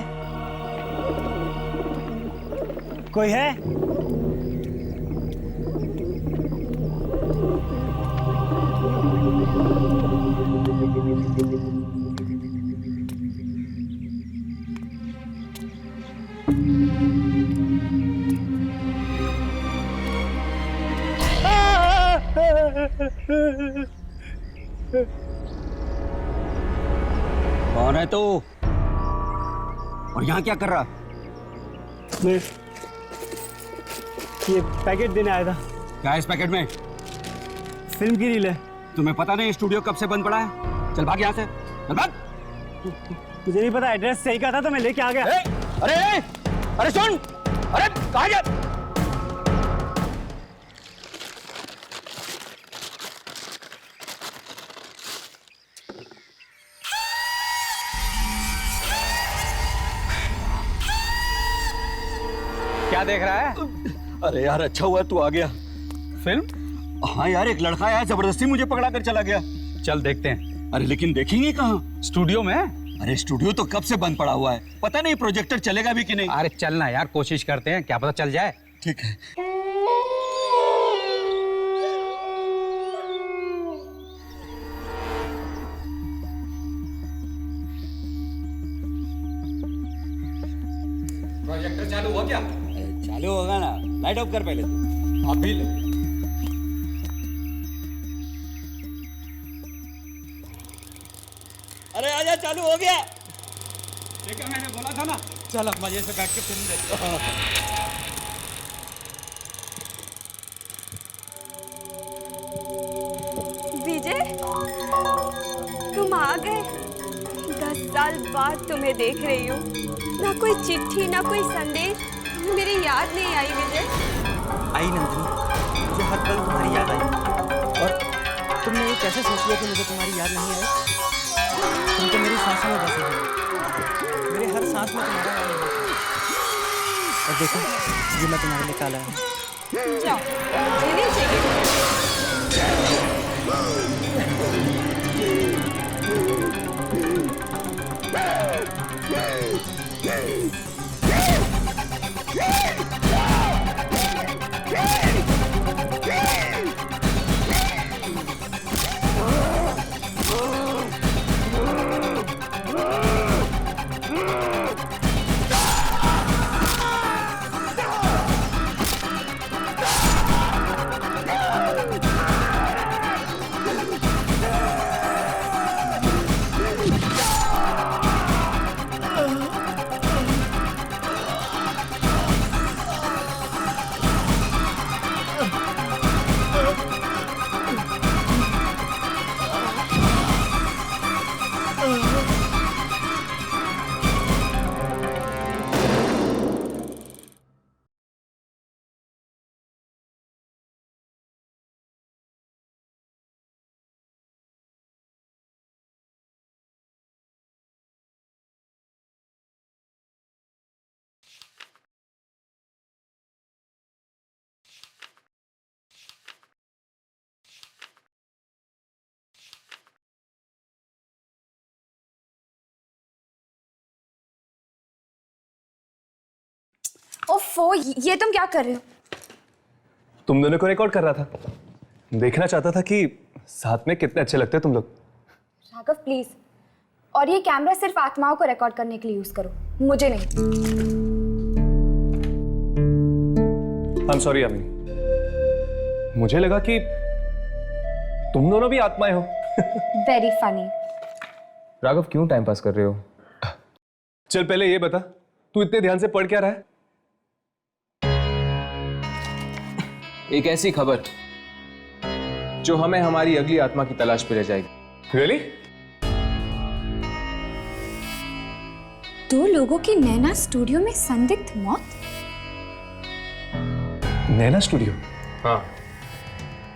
कोई है? कौन है तू? और यहाँ क्या कर रहा? मैं ये पैकेट देने आया था। क्या है इस पैकेट में? फिल्म की रील है। तुम्हें पता नहीं स्टूडियो कब से बंद पड़ा है? चल भाग यहाँ से, चल भाग। मुझे नहीं पता, एड्रेस सही कहा था तो मैं लेके आ गया। अरे सुन, अरे कहाँ गया? क्या देख रहा है? अरे यार अच्छा हुआ तू आ गया। फिल्म? हाँ यार, एक लड़का आया जबरदस्ती मुझे पकड़ा कर चला गया। चल देखते हैं। अरे लेकिन देखेंगे कहाँ? स्टूडियो में। अरे स्टूडियो तो कब से बंद पड़ा हुआ है, पता नहीं प्रोजेक्टर चलेगा भी कि नहीं। अरे चलना यार, कोशिश करते हैं, क्या पता चल जाए। ठीक है। प्रोजेक्टर चालू हो गया? चालू होगा ना, लाइट ऑफ कर पहले तू। आप भी ले। अरे आजा, चालू हो गया। देखा, मैंने बोला था ना। चल अब मजे से बैठ के फिल्म देखते हैं। विजय, तुम आ गए। 10 साल बाद तुम्हें देख रही हूँ। ना कोई चिट्ठी, ना कोई संदेश, मेरी याद नहीं आई विजय। आई नंदिनी, मुझे हर पल तुम्हारी याद आई। और तुमने ये कैसे सोच लिया कि मुझे तुम्हारी याद नहीं आई? तुम तो मेरी सांसों में बसे हो, मेरे हर सांस में तुम्हारा याद है। और देखो, ये मैं तुम्हारे लिए काला है। ओफो, ये तुम क्या कर रहे हो? तुम दोनों को रिकॉर्ड कर रहा था। देखना चाहता था कि साथ में कितने अच्छे लगते हैं तुम लोग। राघव प्लीज, और ये कैमरा सिर्फ आत्माओं को रिकॉर्ड करने के लिए यूज करो, मुझे नहीं। आई एम सॉरी यामिनी, मुझे लगा कि तुम दोनों भी आत्माएं हो। Very funny. राघव क्यों टाइम पास कर रहे हो? चल पहले ये बता, तू इतने ध्यान से पढ़ क्या रहा है? एक ऐसी खबर जो हमें हमारी अगली आत्मा की तलाश पे ले जाएगी। Really? 2 लोगों की नैना स्टूडियो में संदिग्ध मौत। नैना स्टूडियो? हाँ,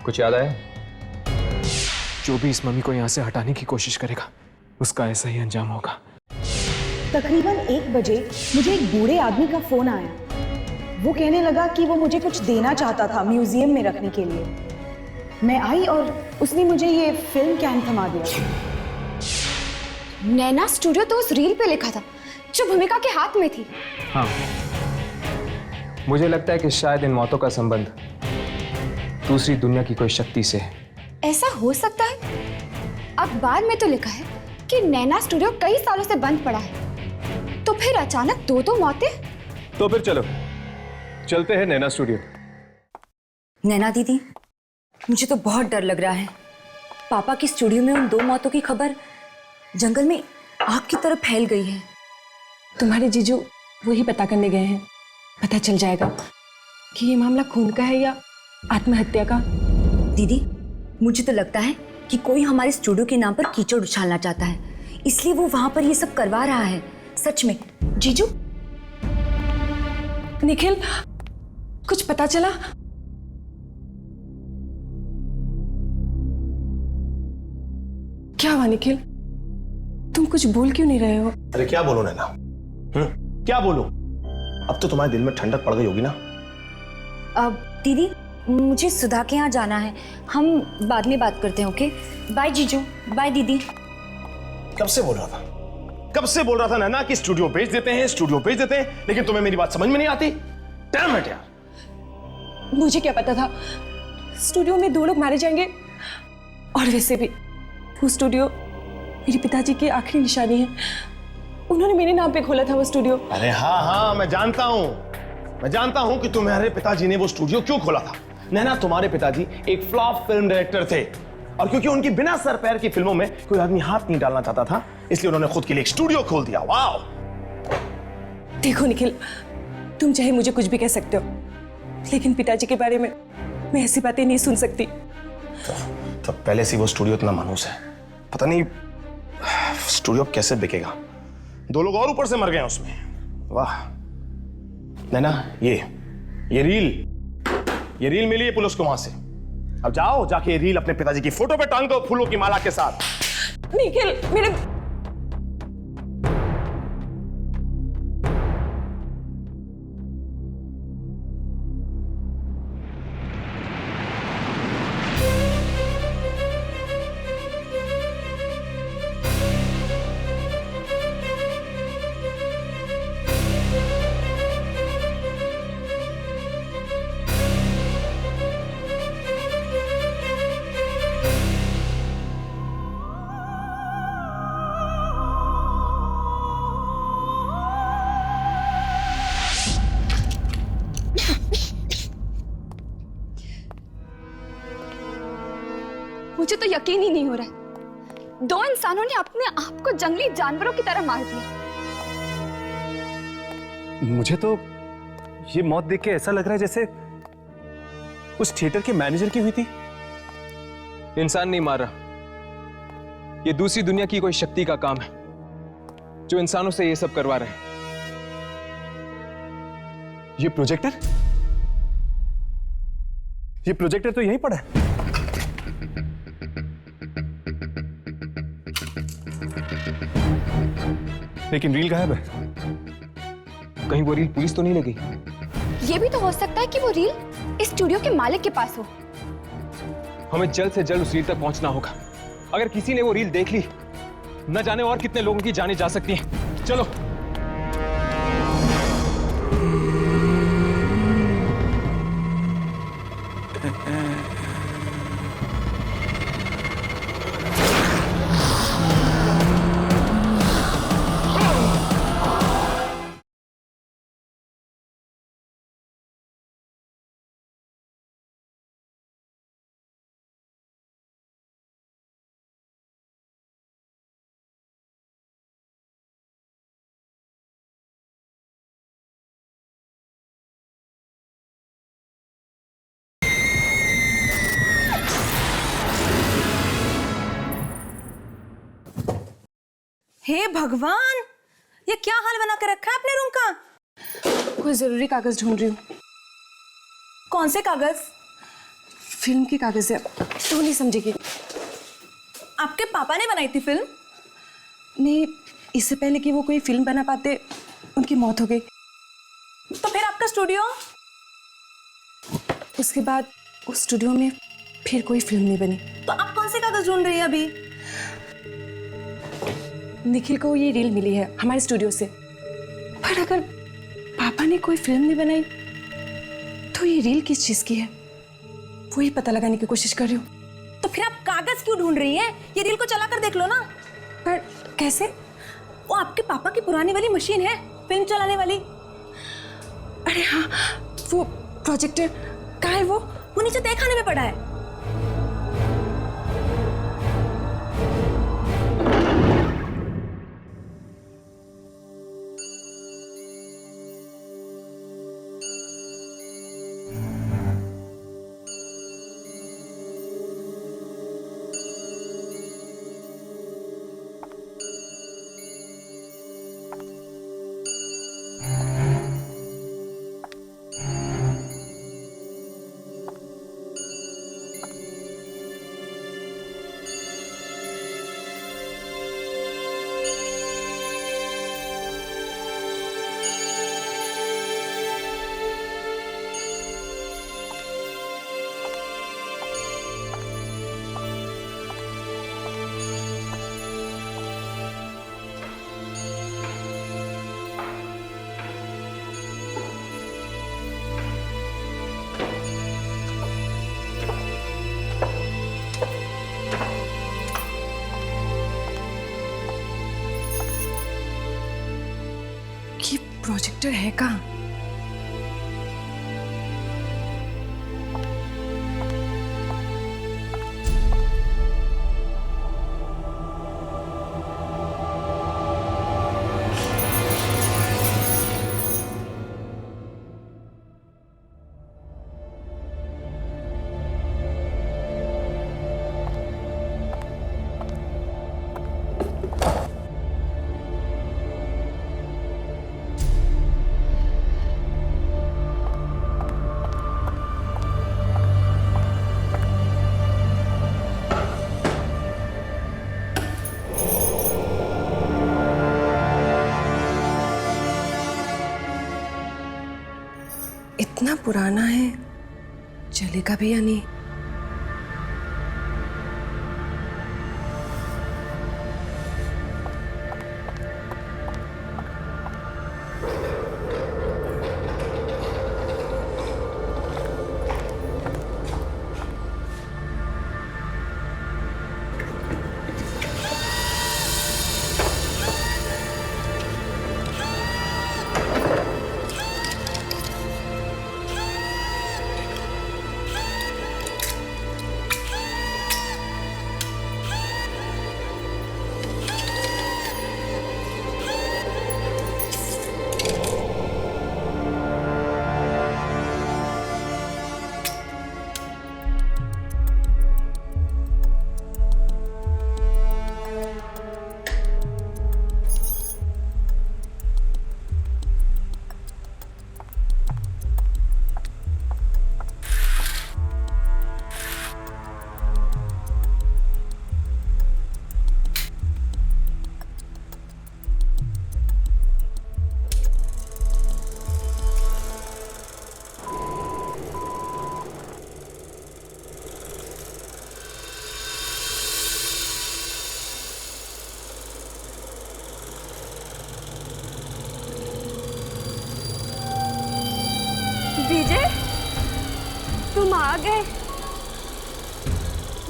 कुछ याद आया? जो भी इस मम्मी को यहां से हटाने की कोशिश करेगा उसका ऐसा ही अंजाम होगा। तकरीबन 1 बजे मुझे एक बूढ़े आदमी का फोन आया। वो कहने लगा कि वो मुझे कुछ देना चाहता था म्यूजियम में रखने के लिए। मैं आई और उसने मुझे ये फिल्म कैन थमा दिया। नैना स्टूडियो तो उस रील पे लिखा था जो भूमिका के हाथ में थी। हाँ, मुझे लगता है कि शायद इन मौतों का संबंध दूसरी दुनिया की कोई शक्ति से है। ऐसा हो सकता है। अखबार में तो लिखा है कि नैना स्टूडियो कई सालों से बंद पड़ा है, तो फिर अचानक 2 मौतें। तो फिर चलो चलते हैं नैना स्टूडियो। नैना दीदी, मुझे तो बहुत डर लग रहा है। पापा की स्टूडियो में उन 2 मौतों की खबर जंगल में आग की तरह फैल गई है। तुम्हारे जीजू वही पता करने गए हैं। पता चल जाएगा कि ये मामला खून का है या आत्महत्या का। दीदी, मुझे तो लगता है कि कोई हमारे स्टूडियो के नाम पर कीचड़ उछालना चाहता है, इसलिए वो वहां पर ये सब करवा रहा है। सच में जीजू। निखिल, कुछ पता चला? क्या हुआ निखिल? तुम कुछ बोल क्यों नहीं रहे हो? अरे क्या बोलूं नैना? क्या बोलूं? अब तो तुम्हारे दिल में ठंडक पड़ गई होगी ना? अब दीदी, मुझे सुधा के यहाँ जाना है। हम बाद में बात करते हैं, ओके? बाय जीजू, बाय दीदी। कब से बोल रहा था? कब से बोल रहा था नैना कि स्टूडियो बेच देते हैं, स्टूडियो बेच देते हैं, लेकिन तुम्हें मेरी बात समझ में नहीं आती। डैम इट यार। मुझे क्या पता था स्टूडियो में 2 लोग मारे जाएंगे। और वैसे भी वो स्टूडियो मेरे पिताजी की आखिरी निशानी है। उन्होंने मेरे नाम पे खोला था वो स्टूडियो। अरे हाँ, मैं जानता हूं कि तुम्हारे पिताजी ने वो स्टूडियो क्यों खोला था। नैना, तुम्हारे पिताजी एक फ्लॉप फिल्म डायरेक्टर थे, और क्योंकि उनकी बिना सर पैर की फिल्मों में कोई आदमी हाथ नहीं डालना चाहता था, इसलिए उन्होंने खुद के लिए एक स्टूडियो खोल दिया। वाओ! देखो निखिल, तुम चाहे मुझे कुछ भी कह सकते हो, लेकिन पिताजी के बारे में मैं ऐसी बातें नहीं सुन सकती। तो पहले से वो स्टूडियो इतना मानूस है, पता नहीं स्टूडियो कैसे बिकेगा। 2 लोग और ऊपर से मर गए उसमें। वाह नैना, ये रील मिली है पुलिस को वहां से। अब जाओ, जाके रील अपने पिताजी की फोटो पे टांग दो फूलों की माला के साथ। निखिल, मेरे मुझे तो यकीन ही नहीं हो रहा है, दो इंसानों ने अपने आप को जंगली जानवरों की तरह मार दिया। मुझे तो ये मौत देख के ऐसा लग रहा है जैसे उस थिएटर के मैनेजर की हुई थी। इंसान नहीं मार रहा, ये दूसरी दुनिया की कोई शक्ति का काम है जो इंसानों से ये सब करवा रहे हैं। ये प्रोजेक्टर तो यहीं पड़ा है। लेकिन रील गायब है। कहीं वो रील पुलिस तो नहीं ले गई? ये भी तो हो सकता है कि वो रील इस स्टूडियो के मालिक के पास हो। हमें जल्द से जल्द उस रील तक पहुंचना होगा। अगर किसी ने वो रील देख ली, न जाने और कितने लोगों की जानें जा सकती हैं। चलो। हे भगवान, ये क्या हाल बना के रखा है अपने रूम का? कोई जरूरी कागज ढूंढ रही हूँ। कौन से कागज? फिल्म की कागज है, तो नहीं समझेगी। आपके पापा ने बनाई थी फिल्म? नहीं, इससे पहले कि वो कोई फिल्म बना पाते उनकी मौत हो गई। तो फिर आपका स्टूडियो? उसके बाद उस स्टूडियो में फिर कोई फिल्म नहीं बनी। तो आप कौन से कागज ढूंढ रही है अभी? निखिल को ये रील मिली है हमारे स्टूडियो से, पर अगर पापा ने कोई फिल्म नहीं बनाई तो ये रील किस चीज की है, वही पता लगाने की कोशिश कर रही हूँ। तो फिर आप कागज क्यों ढूंढ रही हैं? ये रील को चला कर देख लो ना। पर कैसे? वो आपके पापा की पुरानी वाली मशीन है, फिल्म चलाने वाली। अरे हाँ, वो प्रोजेक्टर कहाँ है? वो नीचे तय खाने में पड़ा है। प्रोजेक्टर है कहाँ? इतना पुराना है, चलेगा भी या नहीं? विजय, तुम आ गए।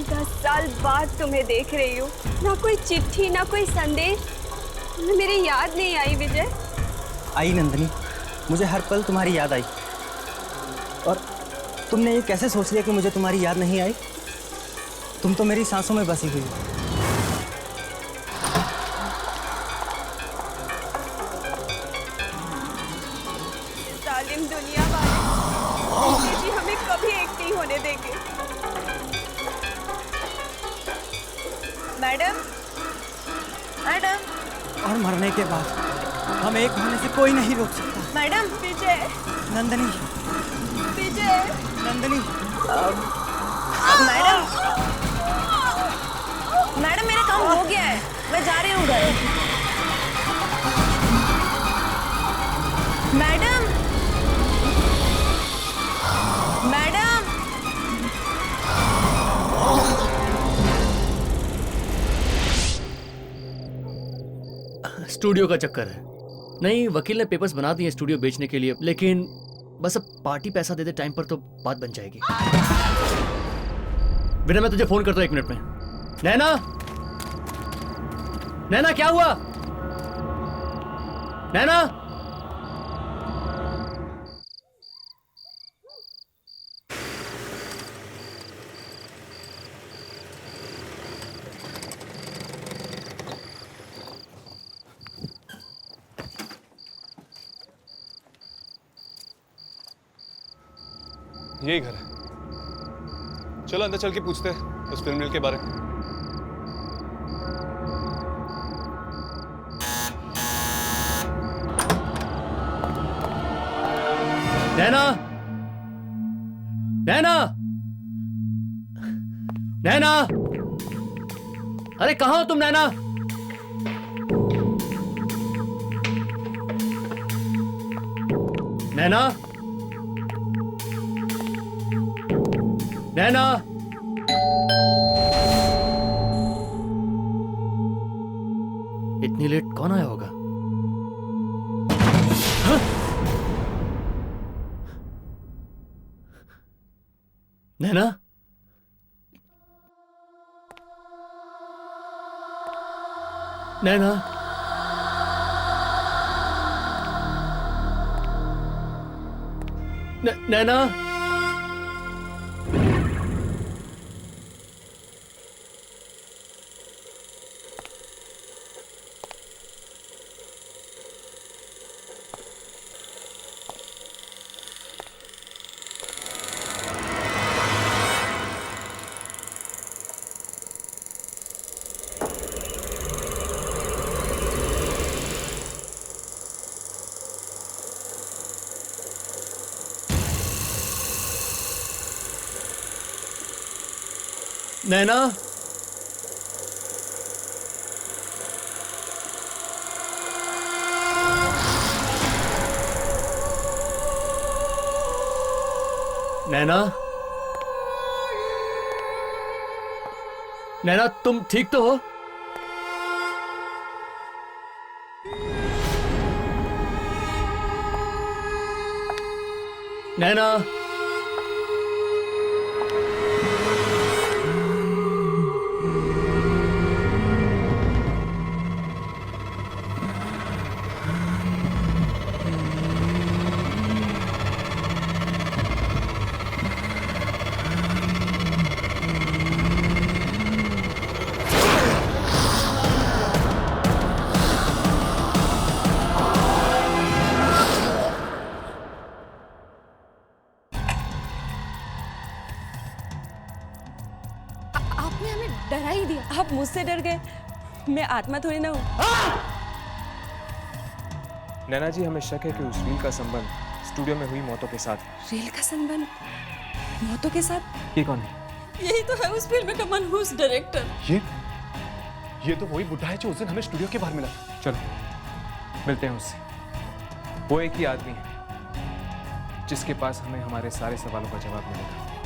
10 साल बाद तुम्हें देख रही हूँ। ना कोई चिट्ठी, ना कोई संदेश। तुम्हें मेरी याद नहीं आई विजय? आई नंदनी, मुझे हर पल तुम्हारी याद आई। और तुमने ये कैसे सोच लिया कि मुझे तुम्हारी याद नहीं आई? तुम तो मेरी सांसों में बसी हुई हो। जालिम दुनिया वाले जी हमें कभी एक नहीं होने देंगे। Madam, madam. और मरने के बाद हम एक होने से कोई नहीं रोक सकता। मैडम। विजय। नंदनी। विजय। नंदनी। मैडम, मैडम मेरा काम हो गया है, मैं जा रही हूँ घर। Madam, madam. स्टूडियो का चक्कर है। नहीं, वकील ने पेपर्स बना दिए स्टूडियो बेचने के लिए, लेकिन बस अब पार्टी पैसा दे दे टाइम पर तो बात बन जाएगी। विनय, मैं तुझे फोन करता हूं 1 मिनट में। नैना, नैना क्या हुआ? नैना। यही घर है। चलो अंदर चल के पूछते हैं उस फिल्म रील के बारे में। नैना, नैना, नैना। अरे कहाँ हो तुम नैना? नैना, नैना। इतनी लेट कौन आया होगा? हाँ? नैना, नैना। नैना। नैना। नैना, नैना तुम ठीक तो हो? नैना, आपने हमें डरा ही दिया। आप मुझसे डर गए, मैं आत्मा थोड़ी ना हूँ। नैना जी, हमें शक है कि उस रील का संबंध स्टूडियो में हुई मौतों के साथ। रील का संबंध मौतों के साथ? ये कौन है? यही तो है उस फिल्म का मनहूस डायरेक्टर। ये तो वही बुढ़ा है जो उस दिन हमें स्टूडियो के बाहर मिला। चलो मिलते हैं उससे। वो एक ही आदमी है जिसके पास हमें हमारे सारे सवालों का जवाब मिलेगा।